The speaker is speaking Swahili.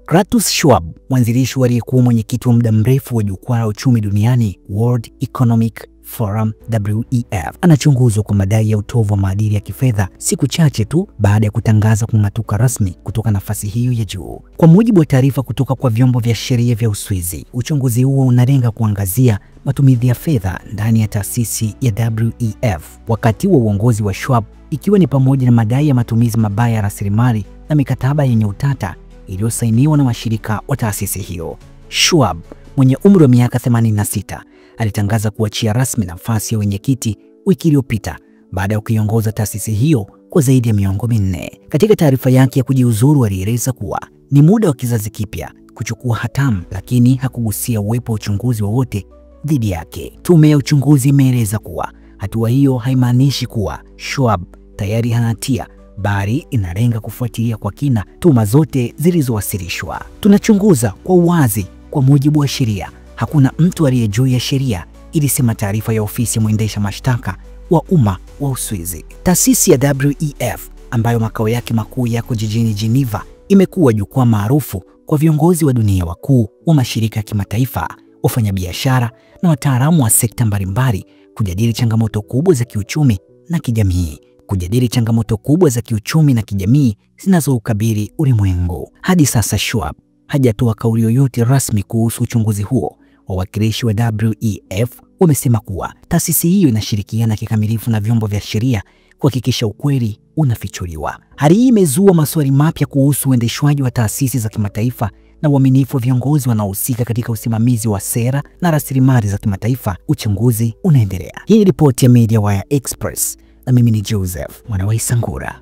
Klaus Schwab, mwanzilishi aliyekuwa mwenyekiti wa muda mrefu wa jukwaa la uchumi duniani World Economic Forum WEF, anachunguzwa kwa madai ya utovu wa maadili ya kifedha siku chache tu baada ya kutangaza kung'atuka rasmi kutoka nafasi hiyo ya juu. Kwa mujibu wa taarifa kutoka kwa vyombo vya sheria vya Uswizi, uchunguzi huo unalenga kuangazia matumizi ya fedha ndani ya taasisi ya WEF wakati wa uongozi wa Schwab, ikiwa ni pamoja na madai ya matumizi mabaya ya rasilimali na mikataba yenye utata iliyosainiwa na washirika wa taasisi hiyo. Schwab, mwenye umri wa miaka 86, alitangaza kuachia rasmi nafasi ya wenyekiti wiki iliyopita baada ya kuiongoza taasisi hiyo kwa zaidi ya miongo minne. Katika taarifa yake ya kujiuzuru, alieleza kuwa ni muda wa kizazi kipya kuchukua hatamu, lakini hakugusia uwepo wa uchunguzi wowote dhidi yake. Tume ya uchunguzi imeeleza kuwa hatua hiyo haimaanishi kuwa Schwab tayari hana hatia, bali inalenga kufuatilia kwa kina tuhuma zote zilizowasilishwa. Tunachunguza kwa uwazi kwa mujibu wa sheria. Hakuna mtu aliye juu ya sheria, ilisema taarifa ya ofisi ya mwendesha mashtaka wa umma wa Uswizi. Taasisi ya WEF ambayo makao yake makuu yako jijini Geneva imekuwa jukwaa maarufu kwa viongozi wa dunia, wakuu wa mashirika ya kimataifa, wafanyabiashara na wataalamu wa sekta mbalimbali kujadili changamoto kubwa za kiuchumi na kijamii zinazoukabili ulimwengu. Hadi sasa Schwab hajatoa kauli yoyote rasmi kuhusu uchunguzi huo. Wawakilishi wa WEF wamesema kuwa taasisi hiyo inashirikiana kikamilifu na vyombo vya sheria kuhakikisha ukweli unafichuliwa. Hali hii imezua maswali mapya kuhusu uendeshwaji wa taasisi za kimataifa na uaminifu wa viongozi wanaohusika katika usimamizi wa sera na rasilimali za kimataifa. Uchunguzi unaendelea. Hii ni ripoti ya Mediawire Express na mimi ni Joseph Mwanawaisangura.